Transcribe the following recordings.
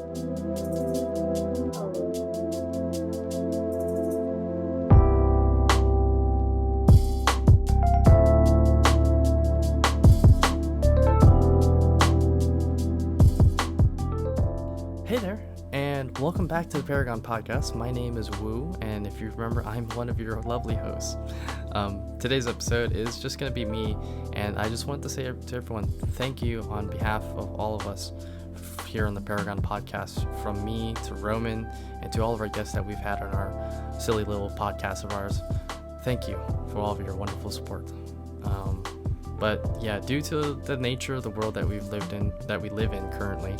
Hey there, and welcome back to the Paragone Podcast. My name is Woo, and if you remember, I'm one of your lovely hosts. Today's episode is just going to be me, and I just wanted to say to everyone, thank you on behalf of all of us here on the Paragone Podcast, from me to Romann, and to all of our guests that we've had on our silly little podcast of ours. Thank you for all of your wonderful support. But yeah, due to the nature of the world that we live in currently,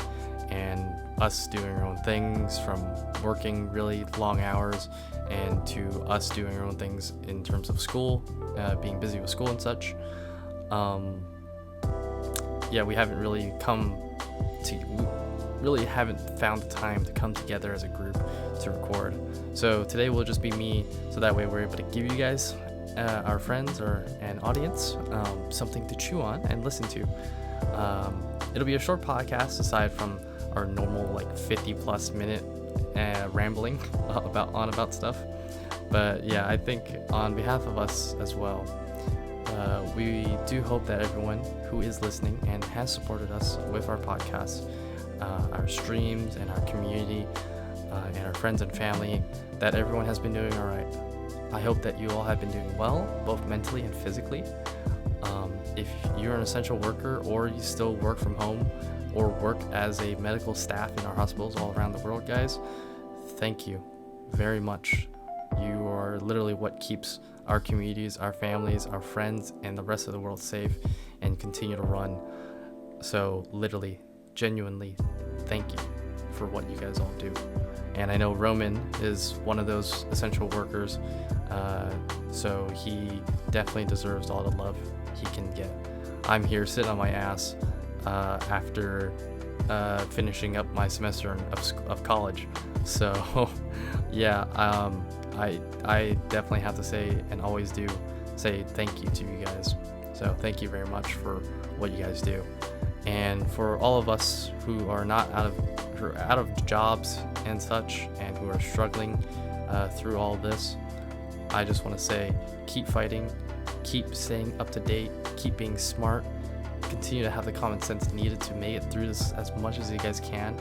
and us doing our own things, from working really long hours and to us doing our own things in terms of school, being busy with school and such, we haven't found the time to come together as a group to record. So today will just be me, so that way we're able to give you guys, our friends and audience, something to chew on and listen to. It'll be a short podcast aside from our normal 50 plus minute rambling about stuff. But yeah, I think on behalf of us as well, we do hope that everyone who is listening and has supported us with our podcasts, our streams and our community, and our friends and family, that everyone has been doing all right. I hope that you all have been doing well, both mentally and physically. If you're an essential worker, or you still work from home, or work as a medical staff in our hospitals all around the world, guys, thank you very much. You are literally what keeps our communities, our families, our friends, and the rest of the world safe and continue to run. So literally, genuinely, thank you for what you guys all do. And I know Romann is one of those essential workers, so he definitely deserves all the love he can get. I'm here sitting on my ass after finishing up my semester of college. So yeah, I definitely have to say, and always do say, thank you to you guys. So thank you very much for what you guys do. And for all of us who are not out of jobs and such, and who are struggling through all this, I just want to say, keep fighting, keep staying up to date, keep being smart, continue to have the common sense needed to make it through this as much as you guys can,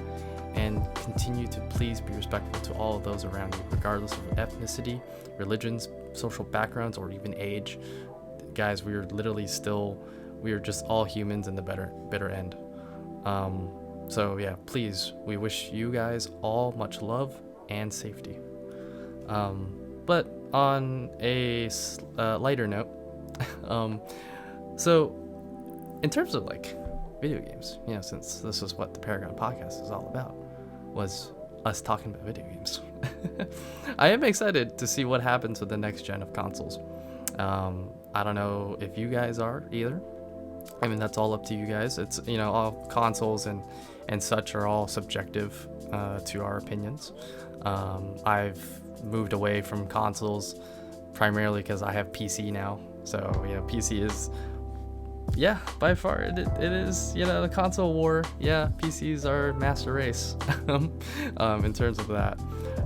and continue to please be respectful to all of those around you, regardless of ethnicity, religions, social backgrounds, or even age. Guys, we are just all humans in the bitter end. So yeah, please, we wish you guys all much love and safety. But on a lighter note, so in terms of video games, since this is what the Paragone Podcast is all about, was us talking about video games. I am excited to see what happens with the next gen of consoles. I don't know if you guys are either. I mean, that's all up to you guys. It's, all consoles and such are all subjective to our opinions. I've moved away from consoles primarily because I have PC now. So, PC is, by far it is, the console war. PCs are master race in terms of that.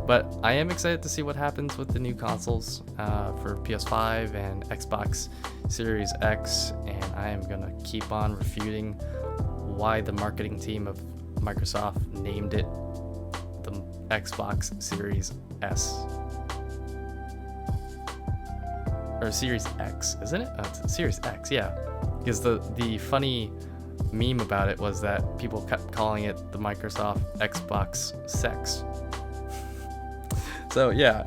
But I am excited to see what happens with the new consoles for PS5 and Xbox Series X, and I am going to keep on refuting why the marketing team of Microsoft named it the Xbox Series S. Or Series X, isn't it? It's Series X, yeah. Because the funny meme about it was that people kept calling it the Microsoft Xbox Sex. So yeah,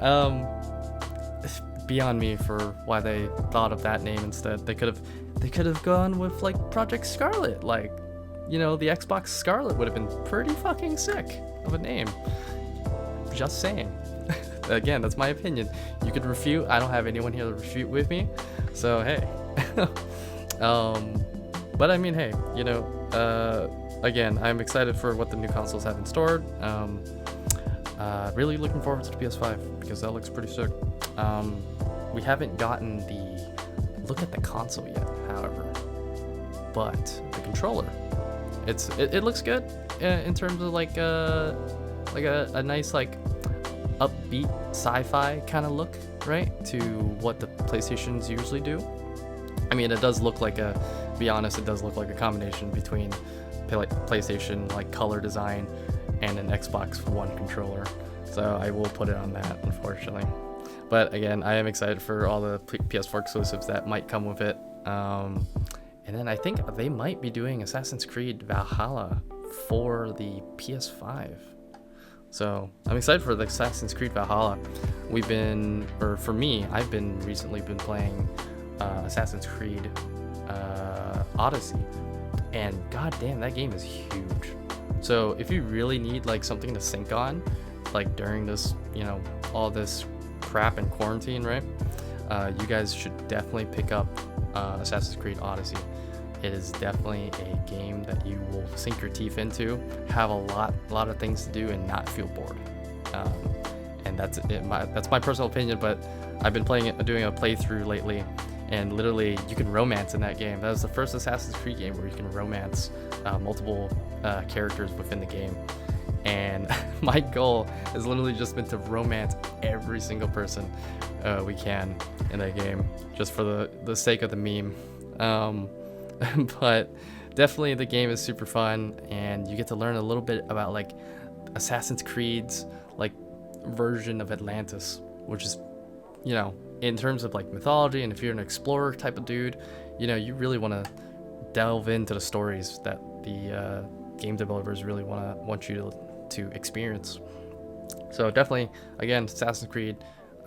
beyond me for why they thought of that name instead. They could have gone with Project Scarlet, the Xbox Scarlet would have been pretty fucking sick of a name. Just saying. Again, that's my opinion. You could refute. I don't have anyone here to refute with me, so hey. But I mean, hey, again, I'm excited for what the new consoles have in store. Really looking forward to the PS5 because that looks pretty sick. We haven't gotten the look at the console yet, however, but the controller It looks good in terms of like a nice like upbeat sci-fi kind of look, right, to what the PlayStations usually do. I mean, it does look like to be honest, it does look like a combination between PlayStation like color design and an Xbox One controller. So I will put it on that, unfortunately. But again, I am excited for all the PS4 exclusives that might come with it. And then I think they might be doing Assassin's Creed Valhalla for the PS5. So I'm excited for the Assassin's Creed Valhalla. I've been recently playing Assassin's Creed Odyssey, and goddamn, that game is huge. So if you really need like something to sync on, like during this, all this crap and quarantine, right? You guys should definitely pick up Assassin's Creed Odyssey. It is definitely a game that you will sink your teeth into, have a lot of things to do, and not feel bored. And that's it. That's my personal opinion, but I've been doing a playthrough lately, and literally you can romance in that game. That was the first Assassin's Creed game where you can romance multiple characters within the game. And my goal has literally just been to romance every single person we can in that game, just for the sake of the meme. But definitely the game is super fun, and you get to learn a little bit about like Assassin's Creed's like version of Atlantis, which is, in terms of like mythology, and if you're an explorer type of dude, you really want to delve into the stories that the game developers really want you to experience. So definitely, again, Assassin's Creed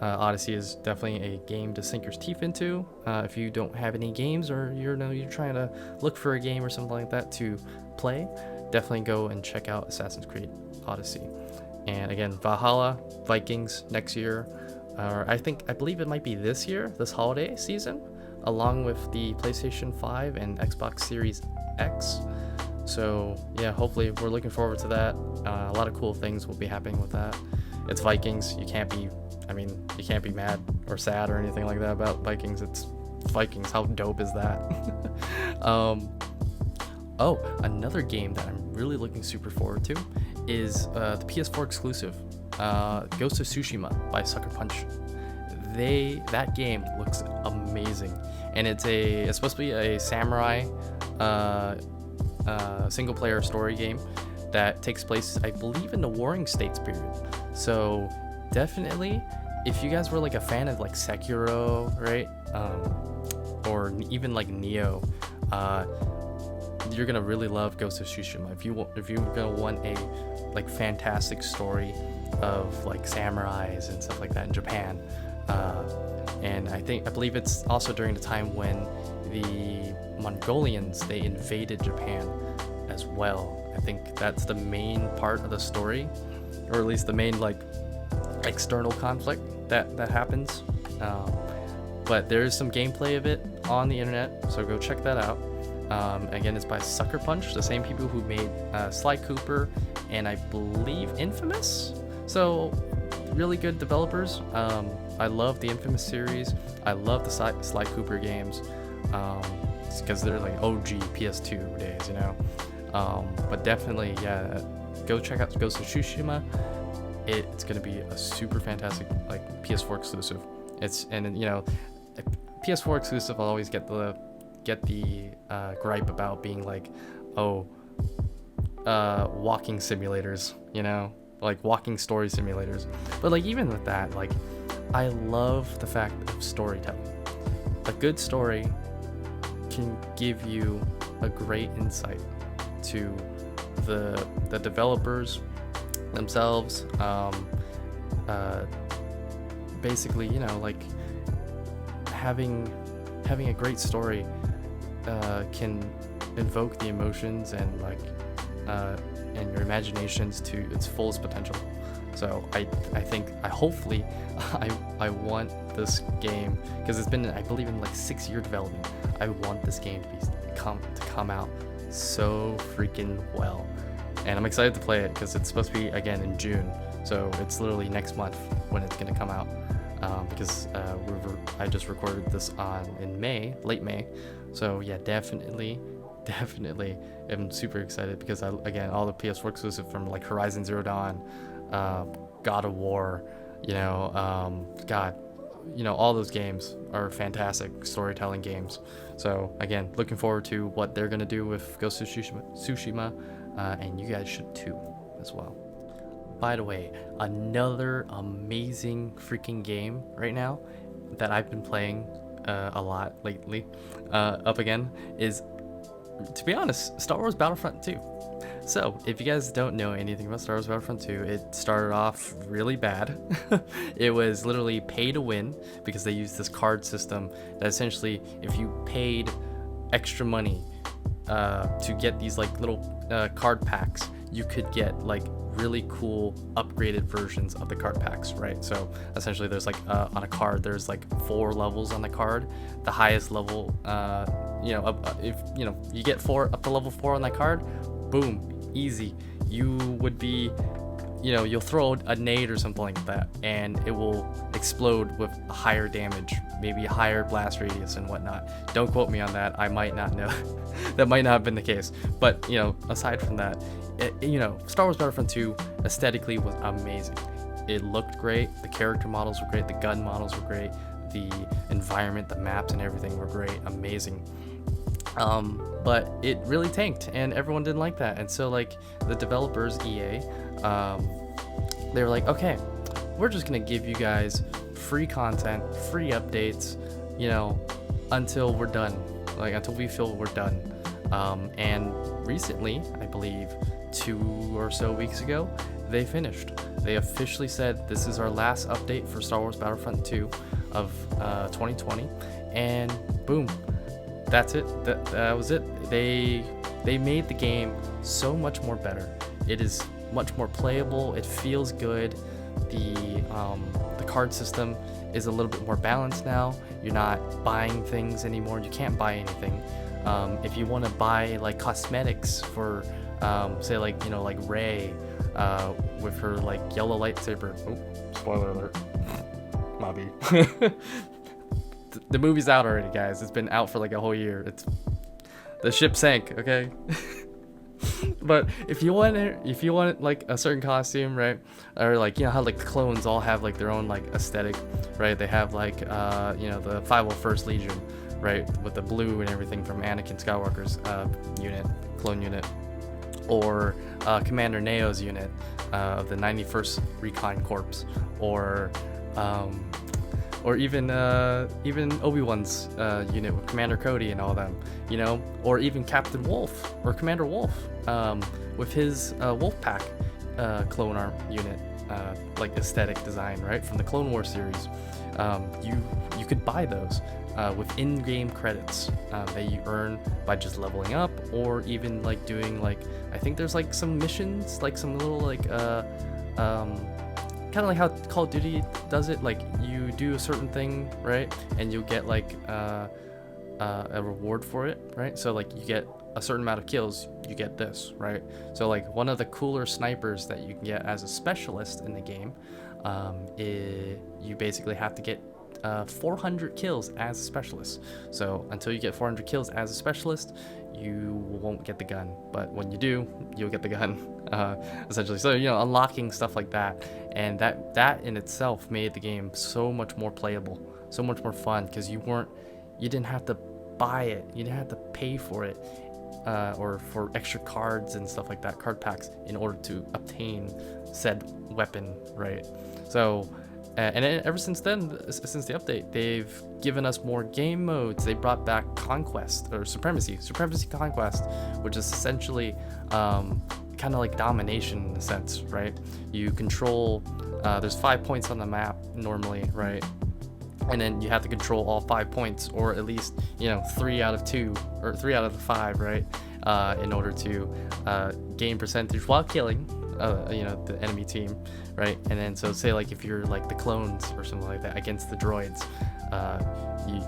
Odyssey is definitely a game to sink your teeth into. If you don't have any games, or you're trying to look for a game or something like that to play, definitely go and check out Assassin's Creed Odyssey. And again, Valhalla Vikings next year, or I believe it might be this year, this holiday season, along with the PlayStation 5 and Xbox Series X. So yeah, hopefully we're looking forward to that. A lot of cool things will be happening with that. It's Vikings. You can't be mad or sad or anything like that about Vikings. It's Vikings. How dope is that? Another game that I'm really looking super forward to is the PS4 exclusive, Ghost of Tsushima by Sucker Punch. That game looks amazing, and it's supposed to be a samurai single player story game that takes place, I believe, in the Warring States period. So definitely, if you guys were like a fan of like Sekiro, right, or even like Neo, you're gonna really love Ghost of Tsushima. If you're gonna want a like fantastic story of like samurais and stuff like that in Japan, and I believe it's also during the time when the Mongolians, they invaded Japan as well. I think that's the main part of the story, or at least the main like external conflict that happens. But there is some gameplay of it on the internet, so go check that out. Again, it's by Sucker Punch, the same people who made Sly Cooper and I believe Infamous. So really good developers. I love the Infamous series. I love the Sly Cooper games, because they're like OG PS2 days, but definitely, yeah, go check out Ghost of Tsushima. It's gonna be a super fantastic like PS4 exclusive. PS4 exclusive, I'll always get the gripe about being like, walking simulators, like walking story simulators. But like even with that, like I love the fact of storytelling. A good story can give you a great insight to the developers themselves. Basically, like having a great story can invoke the emotions and like and your imaginations to its fullest potential. So I want this game, because it's been, I believe, in like 6-year development. I want this game to come out so freaking well, and I'm excited to play it because it's supposed to be again in June. So it's literally next month when it's gonna come out. Because I just recorded this in May, late May. So yeah, definitely definitely am super excited because again, all the PS4 exclusive from like Horizon Zero Dawn, God of War, all those games are fantastic storytelling games. So again, looking forward to what they're gonna do with Ghost of Tsushima, and you guys should too as well. By the way, another amazing freaking game right now that I've been playing a lot lately, up again, is, to be honest, Star Wars Battlefront 2. So, if you guys don't know anything about Star Wars Battlefront 2, it started off really bad. It was literally pay to win because they used this card system that essentially, if you paid extra money to get these like little card packs, you could get like really cool upgraded versions of the card packs, right? So essentially there's like on a card there's like 4 levels on the card. The highest level, if you get 4 up to level 4 on that card, boom, easy. You would be, you'll throw a nade or something like that and it will explode with a higher damage, maybe a higher blast radius and whatnot. Don't quote me on that, I might not know. That might not have been the case, but aside from that, Star Wars Battlefront 2 aesthetically was amazing. It looked great, the character models were great, the gun models were great, the environment, the maps and everything were great, amazing. But it really tanked and everyone didn't like that. And so like the developers, EA, they were like, okay, we're just gonna give you guys free content, free updates, until we're done, like until we feel we're done. And recently, I believe 2 or so weeks ago, they finished. They officially said this is our last update for Star Wars Battlefront 2 of 2020, and boom, that's it. That was it. They made the game so much more better. It is much more playable. It feels good. The card system is a little bit more balanced now. You're not buying things anymore. You can't buy anything. If you want to buy like cosmetics for say like like Rey with her like yellow lightsaber. Oh, spoiler alert. Mobby. The movie's out already, guys. It's been out for like a whole year. The ship sank, okay? But if you want like a certain costume, right? Or like how like the clones all have like their own like aesthetic, right? They have like the 501st Legion, right, with the blue and everything from Anakin Skywalker's clone unit, or Commander Neo's unit of the 91st Recon Corps, or even Obi-Wan's unit with Commander Cody and all them, or even Captain Wolf or Commander Wolf with his Wolfpack clone arm unit, like aesthetic design, right, from the Clone Wars series. You could buy those with in-game credits that you earn by just leveling up, or even like doing like, I think there's like some missions, like some little like kind of like how Call of Duty does it, like you do a certain thing, right, and you'll get like a reward for it, right? So like you get a certain amount of kills, you get this, right? So like one of the cooler snipers that you can get as a specialist in the game, you basically have to get 400 kills as a specialist. So until you get 400 kills as a specialist, you won't get the gun, but when you do, you'll get the gun, essentially. So unlocking stuff like that, and that in itself made the game so much more playable, so much more fun, because you didn't have to buy it, you didn't have to pay for it, or for extra cards and stuff like that, card packs, in order to obtain said weapon, right? So and ever since then, since the update, they've given us more game modes. They brought back Conquest, or Supremacy Conquest, which is essentially kind of like domination in a sense, right? You control, there's 5 points on the map normally, right? And then you have to control all 5 points, or at least 3 out of 2 or 3 out of the 5, right? In order to gain percentage while killing the enemy team, right? And then so say like if you're like the clones or something like that against the droids,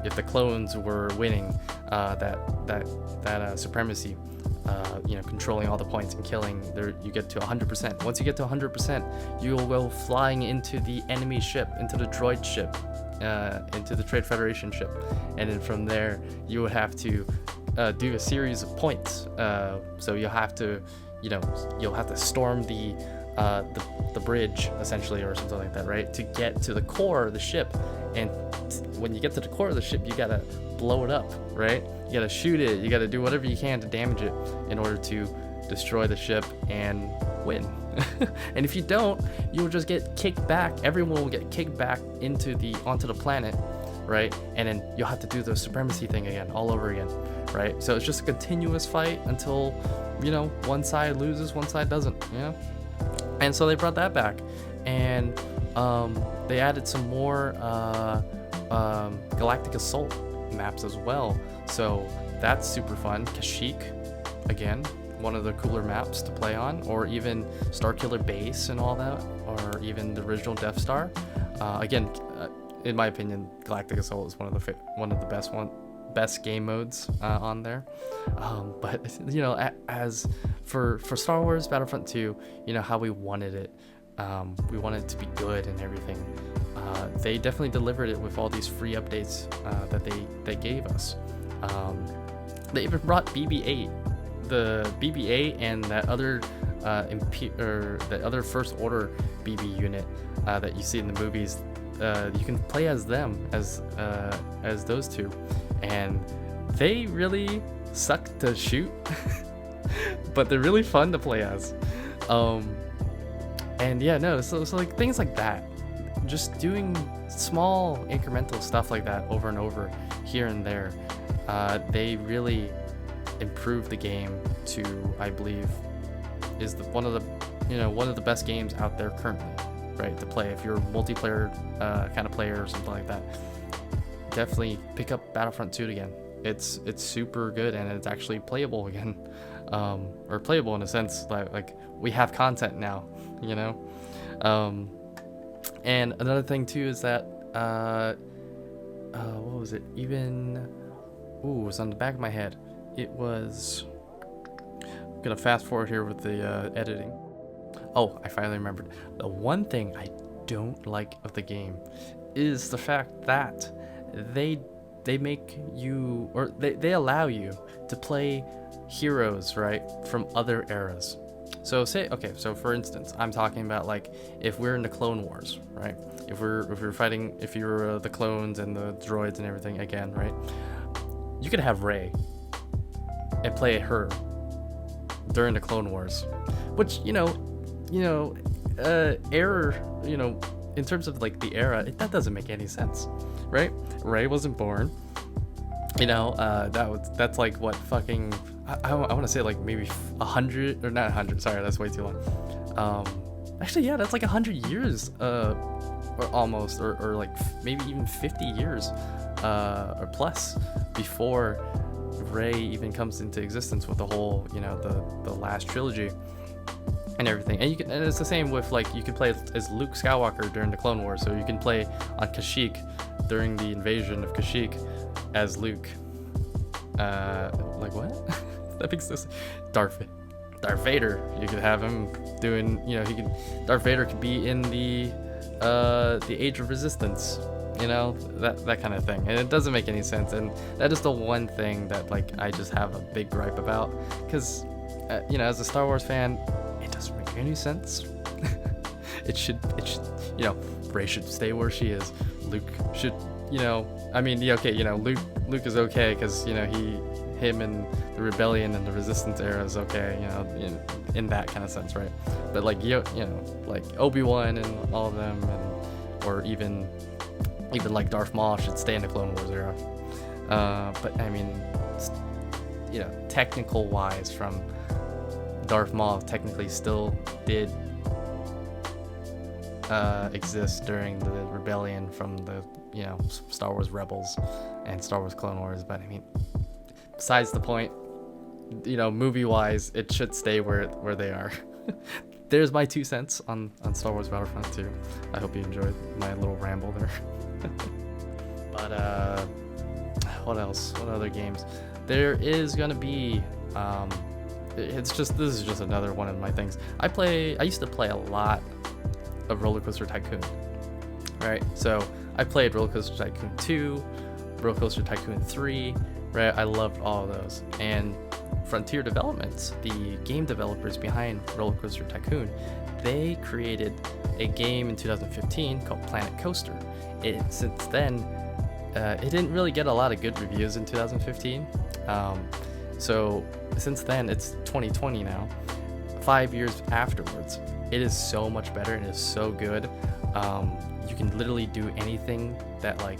if the clones were winning that supremacy, controlling all the points and killing, you get to 100%. Once you get to 100%, you'll go flying into the enemy ship, into the droid ship, into the Trade Federation ship, and then from there you would have to do a series of points. So you'll have to storm the bridge essentially, or something like that, right, to get to the core of the ship. And when you get to the core of the ship, you gotta blow it up, right? You gotta shoot it, you gotta do whatever you can to damage it in order to destroy the ship and win. And if you don't, you'll just get kicked back. Everyone will get kicked back onto the planet, right? And then you'll have to do the supremacy thing again, all over again, right? So it's just a continuous fight until, one side loses, one side doesn't, And so they brought that back, and they added some more Galactic Assault maps as well. So that's super fun. Kashyyyk, again, one of the cooler maps to play on, or even Starkiller Base and all that, or even the original Death Star. Again, in my opinion, Galactic Assault is one of the best game modes on there. But as for Star Wars Battlefront 2, how we wanted it. We wanted it to be good and everything. They definitely delivered it with all these free updates that they gave us. They even brought BB-8, the BB-8 and that other that other First Order BB unit that you see in the movies. You can play as them, as those two, and they really suck to shoot, but they're really fun to play as. And yeah, no, so like things like that, just doing small incremental stuff like that over and over here and there, they really improved the game to, I believe, is one of the best games out there currently, right, to play. If you're a multiplayer kind of player or something like that, definitely pick up Battlefront 2 again. It's super good, and it's actually playable again, or playable in a sense like we have content now, and another thing too is that what was it even? It was on the back of my head. It was, I'm gonna fast forward here with the editing. Oh, I finally remembered. The one thing I don't like of the game is the fact that they make you, or they allow you to play heroes, right, from other eras. So so for instance, I'm talking about like if we're in the Clone Wars, right? If we're fighting, if you're the clones and the droids and everything again, right? You could have Rey and play her during the Clone Wars, which error, in terms of like the era, that doesn't make any sense, right? Rey wasn't born, that's like what fucking, I want to say like maybe 100, or not 100, sorry, that's way too long. Actually, yeah, that's like 100 years, or almost, or like maybe even 50 years, or plus, before Rey even comes into existence with the whole, the last trilogy and everything. And and it's the same with, like, you can play as Luke Skywalker during the Clone Wars, so you can play on Kashyyyk during the invasion of Kashyyyk as Luke. Like what? That makes sense. Darth Vader. You could have him doing, Darth Vader could be in the Age of Resistance, that kind of thing. And it doesn't make any sense. And that is the one thing that, like, I just have a big gripe about, because, as a Star Wars fan, it doesn't make any sense. it should, Rey should stay where she is. Luke should, Luke is okay because, him and the rebellion and the resistance era is okay, in that kind of sense, right? But like, like Obi-Wan and all of them, or even like Darth Maul should stay in the Clone Wars era. But I mean, technical wise, from Darth Maul technically still did exist during the rebellion from the Star Wars Rebels and Star Wars Clone Wars. But I mean, besides the point, movie wise, it should stay where they are. There's my 2 cents on Star Wars Battlefront 2. I hope you enjoyed my little ramble there. But what else? What other games? There is gonna be this is just another one of my things. I used to play a lot of Roller Coaster Tycoon. Right? So I played Roller Coaster Tycoon 2, Roller Coaster Tycoon 3, right? I loved all of those. And Frontier Developments, the game developers behind Roller Coaster Tycoon, they created a game in 2015 called Planet Coaster. Since then, it didn't really get a lot of good reviews in 2015. So since then, it's 2020 now. 5 years afterwards, it is so much better and it is so good. You can literally do anything that, like,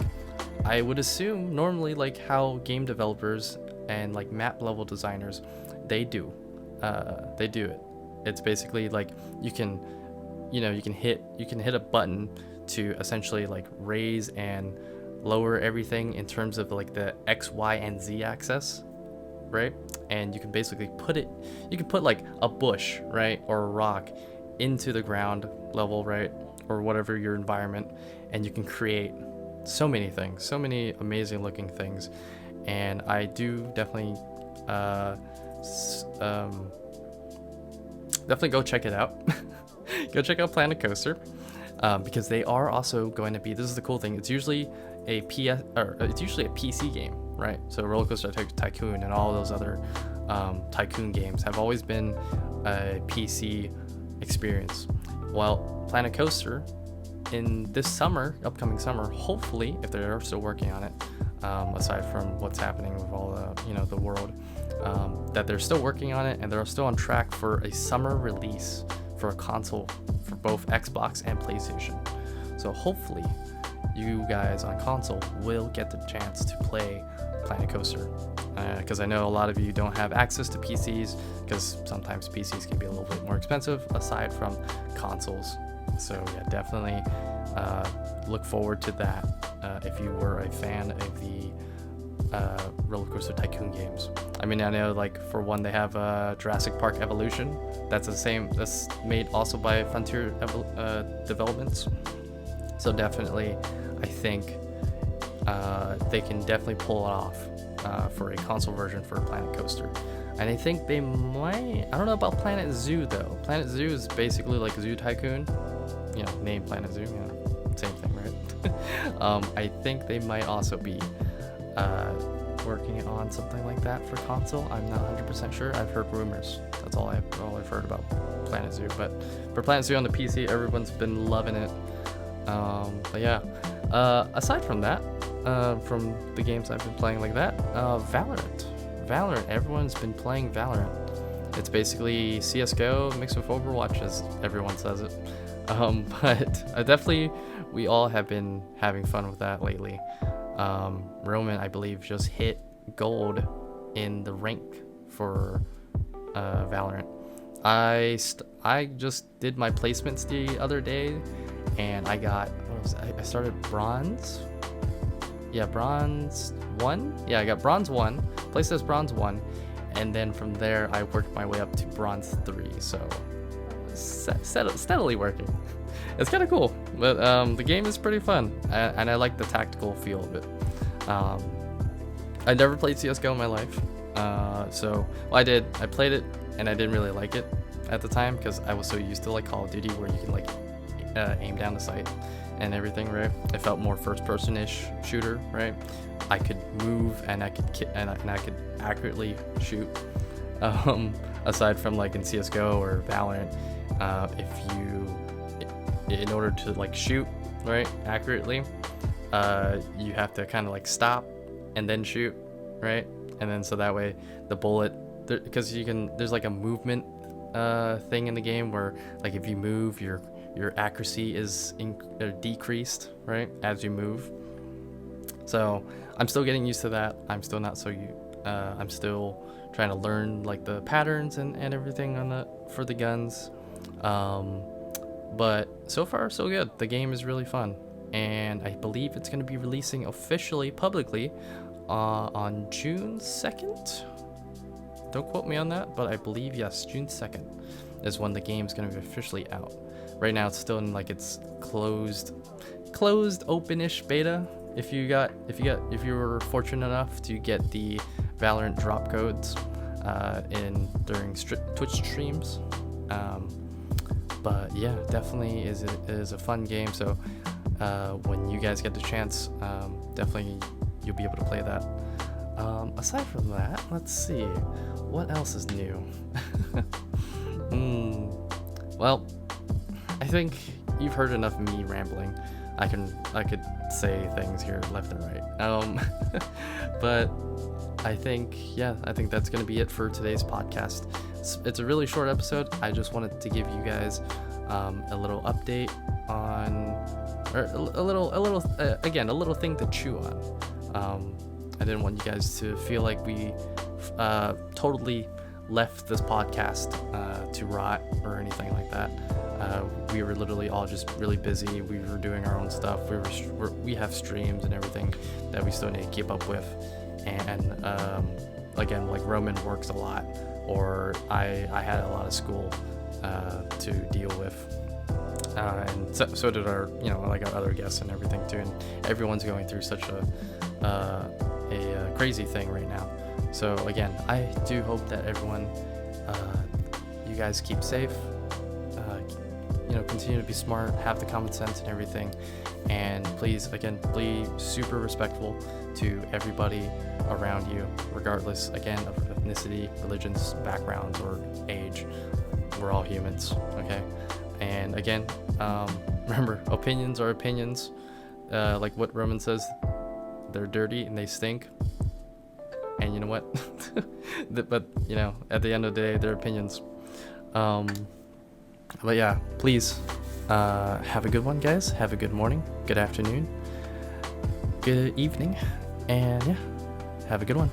I would assume normally, like how game developers and like map level designers, they do it. It's basically like you can hit a button to essentially like raise and lower everything in terms of like the X, Y, and Z axis, right? And you can basically put like a bush, right, or a rock into the ground level, right, or whatever your environment, and you can create so many things, so many amazing looking things. And I do definitely go check it out. Go check out Planet Coaster, because they are also going to be, this is the cool thing, it's usually a PC game, right? So Roller Coaster Tycoon and all those other tycoon games have always been a PC experience. Well, Planet Coaster in this upcoming summer, hopefully, if they are still working on it, aside from what's happening with all the world, that they're still working on it and they're still on track for a summer release for a console for both Xbox and PlayStation. So hopefully you guys on console will get the chance to play Planet Coaster, because I know a lot of you don't have access to PCs, because sometimes PCs can be a little bit more expensive aside from consoles. So yeah, definitely look forward to that if you were a fan of the Roller Coaster Tycoon games. I mean, I know, like, for one, they have Jurassic Park Evolution. That's made also by Frontier Developments. So definitely, I think they can definitely pull it off for a console version for Planet Coaster. And I think they might, I don't know about Planet Zoo though. Planet Zoo is basically like Zoo Tycoon, name Planet Zoo, same thing, right? I think they might also be working on something like that for console. I'm not 100% sure. I've heard rumors. That's all I've heard about Planet Zoo. But for Planet Zoo on the PC, everyone's been loving it. But yeah, aside from that, from the games I've been playing like that, Valorant, everyone's been playing Valorant. It's basically CSGO mixed with Overwatch, as everyone says it. But we all have been having fun with that lately. Romann, I believe, just hit gold in the rank for Valorant. I just did my placements the other day, and I got, I started bronze. Yeah, bronze 1. Yeah, I got bronze 1, placed as bronze 1, and then from there I worked my way up to bronze 3. So steadily working. It's kind of cool, but the game is pretty fun, and I like the tactical feel of it. I never played CSGO in my life, I did. I played it, and I didn't really like it at the time because I was so used to like Call of Duty, where you can like aim down the sight and everything, right? It felt more first-person-ish shooter, right? I could move and I could and I could accurately shoot. Aside from like in CSGO or Valorant, in order to like shoot right accurately, you have to kind of like stop and then shoot, right? And then so that way the bullet, because there's like a movement thing in the game where like if you move, your accuracy is decreased, right, as you move. So I'm still getting used to that. I'm still not so I'm still trying to learn like the patterns and everything for the guns. But so far so good. The game is really fun, and I believe it's going to be releasing officially publicly on June 2nd. Don't quote me on that, but I believe, yes, June 2nd is when the game's going to be officially out. Right now it's still in like its closed open-ish beta. If you were fortunate enough to get the Valorant drop codes during Twitch streams. But yeah, definitely is a fun game. So when you guys get the chance, definitely you'll be able to play that. Aside from that, let's see, what else is new? Well, I think you've heard enough of me rambling. I could say things here left and right. But I think that's gonna be it for today's podcast. It's a really short episode. I just wanted to give you guys a little update on, or a little thing to chew on. I didn't want you guys to feel like we totally left this podcast to rot or anything like that. We were literally all just really busy. We were doing our own stuff. We have streams and everything that we still need to keep up with. And again, like Roman works a lot, or I had a lot of school to deal with. And so did our other guests and everything too. And everyone's going through such a crazy thing right now. So again, I do hope that everyone, you guys keep safe, continue to be smart, have the common sense and everything, and please, again, be super respectful to everybody around you, regardless, again, of ethnicity, religions, backgrounds, or age. We're all humans, okay? And again, remember, opinions are opinions. Like what Roman says, they're dirty and they stink. And you know what? But at the end of the day, they're opinions. But yeah, please have a good one, guys. Have a good morning, good afternoon, good evening, and yeah, have a good one.